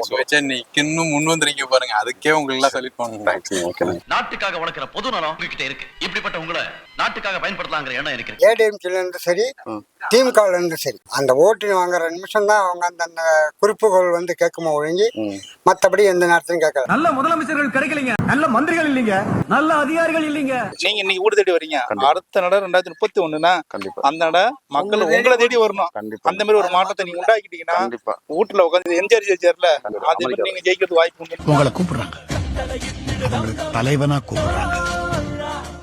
சுயேட்சையா நிக்கணும் முன் வந்திருக்க பாருங்க, அதுக்கே உங்களுக்கு எல்லாம் சொல்லி போனேன். நாட்டுக்காக வளர்க்கிற பொது நலம் உங்ககிட்ட இருக்கு. இப்படிப்பட்ட உங்களை நாட்டுக்காக பயன்படுத்தலாங்கிற எண்ணம் இருக்கு. ஏடிஎம்கேல இருந்து சரி, திமுகல இருந்து சரி, அந்த ஓட்டு வாங்குற நிமிஷம் தான் அவங்க அந்த குறிப்புகள் வந்து கேட்குமோ ஒழுங்கி, மத்தபடி எந்த நேரத்திலும் கேட்கல. நல்ல முதலமைச்சர்கள் கிடைக்கலீங்க, நல்ல மந்திரிகள் இல்லீங்க, நல்ல அதிகாரிகள் இல்லீங்க. நீங்க இன்னைக்கு வீடு தேடி வரீங்க, அடுத்த நட 2031னா கண்டிப்பா அந்த நட மக்கள் உங்களை தேடி வரணும். அந்த மாதிரி ஒரு மாற்றத்தை நீங்க உண்டாக்கிட்டீங்கன்னா வீட்டுல உட்காந்து எம்ஜிஆர் ஜெயிச்சார்ல, அதே மாதிரி நீங்க ஜெயிக்கிறது வாய்ப்பு உண்டு. உங்களை கூப்பிடுறாங்க, தலைவனா கூப்பிடுறாங்க.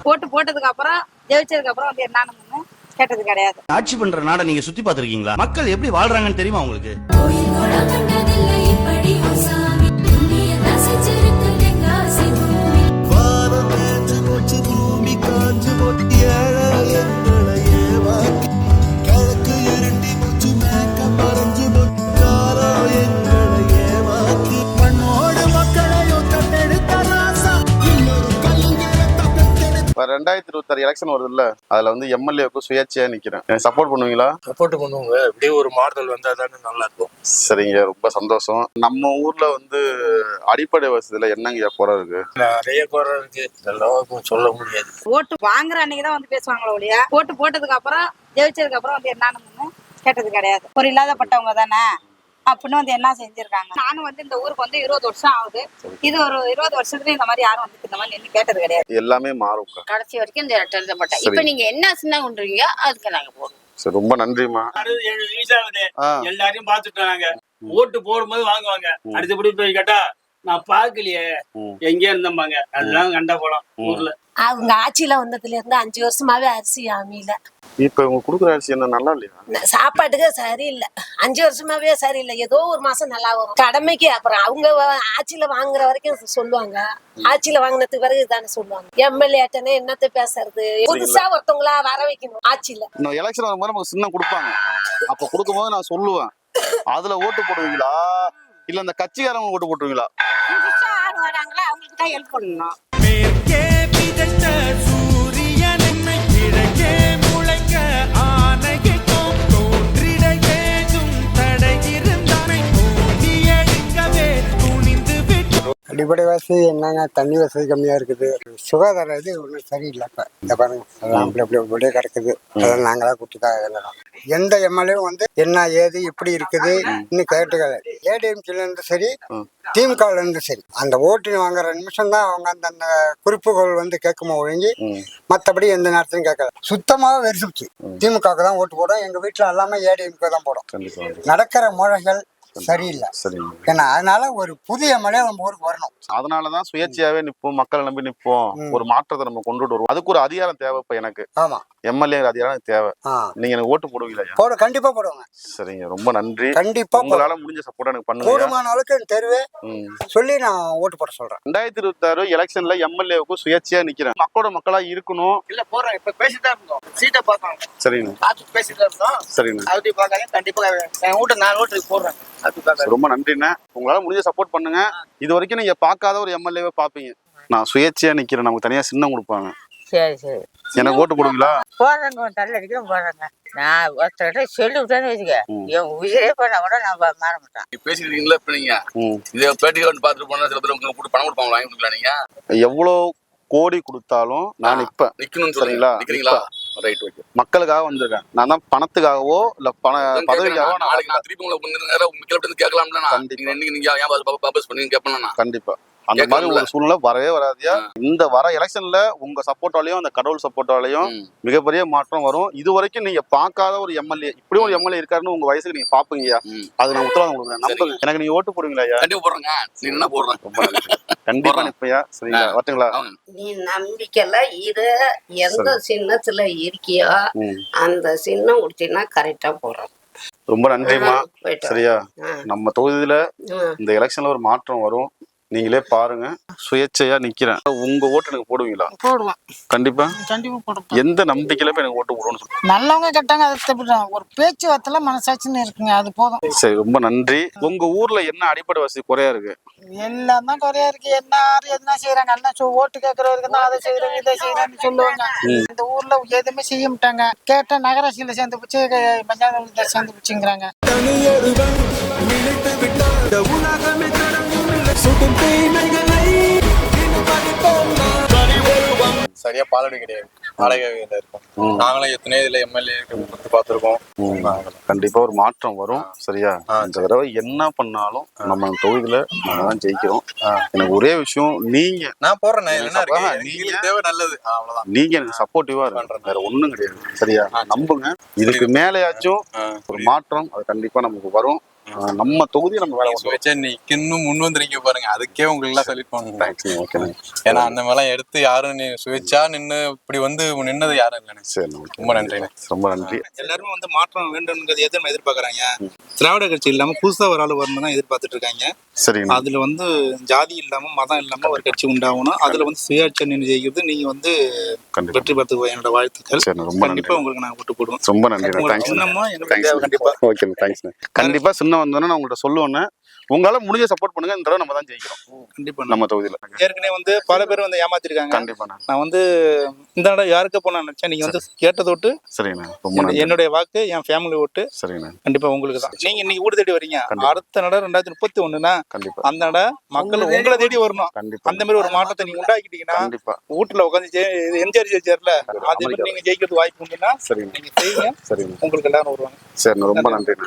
போட்டு போட்டதுக்கு அப்புறம் ஜெயிச்சதுக்கு அப்புறம் வந்து என்னன்னு கேட்டது கிடையாது. ஆட்சி பண்ற நாட நீங்க சுத்தி பாத்துருக்கீங்களா? மக்கள் எப்படி வாழ்றாங்கன்னு தெரியுமா உங்களுக்கு? இப்ப 2026 எலெக்ஷன் வருது இல்ல, அதுல வந்து எம்எல்ஏவுக்கு சுயேட்சையா நிக்கிறேன். சப்போர்ட் பண்ணுவீங்களா? சப்போர்ட் பண்ணுவாங்க. இப்படியே ஒரு மாறுதல் வந்தா தானே நல்லா இருக்கும். சரிங்க, ரொம்ப சந்தோஷம். நம்ம ஊர்ல வந்து அடிப்படை வசதியில என்னங்க குறை இருக்கு? நிறைய குறை இருக்கு, எல்லாருக்கும் சொல்ல முடியாது. ஓட்டு வாங்குற அன்னைக்குதான் வந்து பேசுவாங்களோ ஒழிய, ஓட்டு போட்டதுக்கு அப்புறம் ஜெயிச்சதுக்கு அப்புறம் வந்து என்னன்னு கேட்டது கிடையாது. ஒரு இல்லாதப்பட்டவங்க தானே அப்படின்னு வந்து என்ன செஞ்சிருக்காங்க. நானும் வந்து இந்த ஊருக்கு வந்து 20 வருஷம் ஆகுது. இது ஒரு 20 வருஷத்துல இந்த மாதிரி யாரும் வந்து இந்த மாதிரி நின்று கேட்டது கிடையாது. எல்லாமே மாறும் கடைசி வரைக்கும் இந்த எழுதப்பட்டேன். இப்ப நீங்க என்ன சின்ன கொண்டுறீங்க அதுக்கு நாங்க போறோம். சரி, ரொம்ப நன்றிமா. 7 வயசாகுது, எல்லாரையும் பாத்துட்டோம். நாங்க ஓட்டு போடும்போது வாங்குவாங்க, அடுத்தபடி போய் கேட்டா நான் பாக்கலையே எங்க இருந்தம்பாங்க. அதெல்லாம் கண்டா போலாம் ஊர்ல. அவங்க ஆட்சியில வந்ததுல இருந்து 5 வருஷமாவே அரிசி அமையல. இப்ப இவங்க குடுக்குற அரிசி என்ன நல்லா இல்லையா? சாப்பாட்டுக்கு சரியில்லை, 5 வருஷமாவே சரியில்லை. ஏதோ ஒரு மாசம் நல்லா வரும் கடமைக்கு. அப்புறம் அவங்க ஆட்சியில வாங்குற வரைக்கும் சொல்லுவாங்க, ஆட்சியில வாங்கினதுக்கு பிறகு தானே சொல்லுவாங்க. எம்எல்ஏட்டனே என்னத்த பேசுறது, புதுசா ஒருத்தவங்களா வர வைக்கணும் ஆட்சியில. இன்னும் எலெக்ஷன் வரும்போது நமக்கு சின்னம் கொடுப்பாங்க, அப்ப கொடுக்கும் போது நான் சொல்லுவேன், அதுல ஓட்டு போடுவீங்களா இல்ல அந்த கட்சிக்காரங்க ஓட்டு போட்டுருவீங்களா? வராங்களா அவங்களுக்கு தான் ஹெல்ப் பண்ணணும். அடிப்படை வசதி என்னங்க, தண்ணி வசதி கம்மியா இருக்குது. சுகாதார இது ஒன்றும் சரியில்லை. இப்ப இந்த பாருங்க, அதெல்லாம் அப்படியே கிடக்குது. அதெல்லாம் நாங்களா கூட்டிதான் எழுதலாம். எந்த எம்எல்ஏவும் வந்து என்ன ஏது இப்படி இருக்குது இன்னும் கேட்டுக்கல. ஏடிஎம்கேல இருந்து சரி, திமுகல இருந்து சரி, அந்த ஓட்டு வாங்குற நிமிஷம் தான் அவங்க அந்த குறிப்புகள் வந்து கேட்குமோ ஒழுங்கி, மத்தபடி எந்த நேரத்திலும் கேட்கல. சுத்தமாக வெறுத்துச்சு. திமுகவுக்கு தான் ஓட்டு போடும். எங்க வீட்டுல எல்லாமே ஏடிஎம்கே தான் போடும். நடக்கிற முறைகள் சரியில்லை. ஏன்னா அதனால ஒரு புதிய மழை நம்ம ஊருக்கு வரணும். அதனாலதான் சுயேட்சையாவே நிப்போம், மக்களை நம்பி நிப்போம், ஒரு மாற்றத்தை நம்ம கொண்டுட்டு வருவோம். அதுக்கு ஒரு அதிகாரம் தேவை. இப்ப எனக்கு ஆமா எம்எல்ஏ அதிகாரம் தேவை. நீங்க எனக்கு ஓட்டு போடுவீங்களா? போட கண்டிப்பா போடுவாங்க. சரிங்க, ரொம்ப நன்றி. கண்டிப்பா உங்களால முடிஞ்ச சப்போர்ட் எனக்கு பண்ணுங்க. போதுமான அளவுக்கு தெருவே சொல்லி நான் ஓட்டு போட சொல்றேன். 2026 எலெக்ஷன்ல எம்எல்ஏவுக்கு சுயேட்சையா நிக்கிறேன். மக்களோட மக்களா இருக்கணும். இல்ல போறேன், இப்ப பேசிட்டா இருந்தோம், சீட்டை பார்த்தாங்க. சரிங்க, பார்த்து பேசிட்டா இருந்தோம். சரிங்க, அப்படி பார்க்காங்க. கண்டிப்பா என் வீட்டு 4 ஓட்டுக்கு போடுறேன். ரொம்ப நன்றிண்ணே. உங்களால முடிஞ்ச சப்போர்ட் பண்ணுங்க. இது வரைக்கும் நீங்க பார்க்காத ஒரு எம்எல்ஏவை பாப்பீங்க. நான் சுயேட்சையா நிக்கிறேன், நமக்கு தனியா சின்னம் கொடுப்பாங்க. சரி சரி, எனக்கு ஓட்டு போடுவீங்களா? போடுறேங்க, தள்ள அடிக்கிறோம் போடுறேங்க. நான் ஒருத்தர்கிட்ட சொல்லி விட்டேன்னு வச்சுக்க, என் உயிரே பண்ண கூட நான் மாற மாட்டேன். பேசிக்கிறீங்களா? இப்ப நீங்க இதை பேட்டிகள் வந்து பாத்துட்டு போனா சில பேர் உங்களுக்கு பணம் கொடுப்பாங்க, வாங்கி கொடுக்கலாம். நீங்க எவ்வளவு கோடி கொடுத்தாலும் நான் இப்ப நிக்கணும்னு சொல்றீங்களா? நிக்கிறீங்களா? Right, okay. மக்களுக்காக வந்திருக்கேன். நான் தான் பணத்துக்காகவோ இல்ல பதவிக்காகவோ நாளைக்கு நான் திருப்பி உங்களுக்கு கேட்கலாம்ல. நீங்க ஏன் வாபஸ் பண்ணி கேட்பேன். கண்டிப்பா அந்த மாதிரி ஒரு சூழ்நிலை வரவே வராதியா. இந்த வர எலெக்ஷன்ல உங்க சப்போர்ட்டாலையும் அந்த கடவுள் சப்போர்ட்டாலையும் மிகப்பெரிய மாற்றம் வரும். இது வரைக்கும் நீங்க பார்க்காத ஒரு எம்எல்ஏ, இப்படி ஒரு எம்எல்ஏ இருக்காருன்னு உங்க வயசுக்கு நீங்க பாப்பீங்கயா. அது நான் உத்தரவாதம் கொடுக்குறேன். நம்புங்க, எனக்கு நீங்க ஓட்டு போடுவீங்களா? கண்டிப்பா போடுறேங்க. நீ என்ன போடுறேன்? கண்டிப்பா நிப்பையா. சரிங்களா, வரட்டுங்களா? நீ நம்பிக்கைல இரு, எந்த சின்னத்துல இருக்கியோ அந்த சின்னம் குடிச்சின்னா கரெக்டா போடுறோம். ரொம்ப நன்றிமா. சரியா, நம்ம தொகுதியில இந்த எலெக்ஷன்ல ஒரு மாற்றம் வரும். நீங்களே பாருங்க. சுயேட்சையா நிக்கிறேன். உங்க ஓட்டு எனக்கு போடுவீங்களா? போடுவேன், கண்டிப்பா கண்டிப்பா போடுவேன். எந்த நம்பிக்கையில எனக்கு ஓட்டு போடுவோம்னு சொல்லுங்க. நல்லவங்க கெட்டவங்க அதை தப்பிடுறாங்க, ஒரு பேச்சுவார்த்தையில மனசாட்சின்னு இருக்குங்க, அது போதும். சரி, ரொம்ப நன்றி. உங்க ஊர்ல என்ன அடிப்படை வசதி குறையா இருக்கு? எல்லாம் தான் குறையா இருக்கு. எல்லாரும் எதுனா செய்யறாங்க, எல்லாம் ஓட்டு கேட்கறவருக்கு தான் அதை செய்யறாங்க இதை செய்யறான்னு சொல்லுவாங்க. இந்த ஊர்ல எதுவுமே செய்ய மாட்டாங்க. கேட்ட நகராட்சியில சேர்ந்து பிடிச்சி, பஞ்சாயத்து சேர்ந்து பிடிச்சிங்கிறாங்க. சரியா பாலடி கிடையாது, வாடகை இருக்கும். நாங்களும் எத்தனையோ இதுல எம்எல்ஏ பார்த்துருக்கோம். கண்டிப்பா ஒரு மாற்றம் வரும். சரியா? இந்த தடவை என்ன பண்ணாலும் நம்ம தொகுதியில நம்ம தான் ஜெயிக்கிறோம். எனக்கு ஒரே விஷயம், நீங்க நான் போடுறேன், நீங்க தேவை நல்லது, அவ்வளவுதான். நீங்க எனக்கு சப்போர்ட்டிவா இருக்க, வேற ஒண்ணும் கிடையாது. சரியா? நம்புங்க, இதுக்கு மேலேயாச்சும் ஒரு மாற்றம் அது கண்டிப்பா நமக்கு வரும். நம்ம தொகுதி நம்ம வேலை வச்சா நீங்க இன்னும் முன் வந்துருக்கீங்க பாருங்க, அதுக்கே உங்களுக்கு எல்லாம் சொல்லிட்டு ஓகே. ஏன்னா அந்த மாதிரிலாம் எடுத்து யாரும் சுயேட்சா நின்று இப்படி வந்து நின்னது யாரும் இல்லைண்ணே. சரி, ரொம்ப நன்றிண்ணே. ரொம்ப நன்றி. எல்லாருமே வந்து மாற்றம் வேண்டும்ங்கிறது எதுவும் எதிர்பார்க்கறாங்க. திராவிட கட்சி இல்லாம புதுசா ஒரு ஆள் வரணும் தான் எதிர்பார்த்துட்டு இருக்காங்க. சரி, அதுல வந்து ஜாதி இல்லாம மதம் இல்லாம ஒரு கட்சி உண்டாகணும். அதுல வந்து சுயேட்சை நின்று ஜெயிக்கிறது நீங்க வந்து வெற்றி பெறத்துக்கு என்னோட வாழ்த்துக்கள். கண்டிப்பா உங்களுக்கு நான் விட்டு போடுவேன். ரொம்ப நன்றி. கண்டிப்பா ஓகே, தேங்க்ஸ். கண்டிப்பா சின்ன வந்தோன்னா நான் உங்கள்கிட்ட சொல்லுவேன், உங்களால முடிஞ்ச சப்போர்ட் பண்ணுங்க. இந்த தடவை நம்ம தான் ஜெயிக்கிறோம். கண்டிப்பா நம்ம தொகுதியில ஏற்கனவே வந்து பல பேர் வந்து ஏமாத்திருக்காங்க. கண்டிப்பா நான் வந்து இந்த இடம் யாருக்கு போன நினைச்சேன், நீங்க வந்து கேட்டதை விட்டு. சரிண்ணா, ரொம்ப நன்றி. என்னுடைய வாக்கு என் ஃபேமிலி ஓட்டு. சரிண்ணா, கண்டிப்பா உங்களுக்கு தான். நீங்க இன்னைக்கு வீடு தேடி வரீங்க, அடுத்த நட 2031னா கண்டிப்பா அந்த நட மக்கள் உங்களை தேடி வரணும். கண்டிப்பா அந்த மாதிரி ஒரு மாற்றத்தை நீங்க உண்டாக்கிட்டீங்கன்னா கண்டிப்பா வீட்டுல உட்காந்து எம்ஜிஆர் ஜெயிச்சார்ல, அதே மாதிரி நீங்க ஜெயிக்கிறது வாய்ப்பு உண்டுன்னா சரிங்க நீங்க செய்யுங்க. சரிங்க, உங்களுக்கு எல்லாரும் வருவாங்க. சரிண்ணா, ரொம்ப நன்றிண்ணா.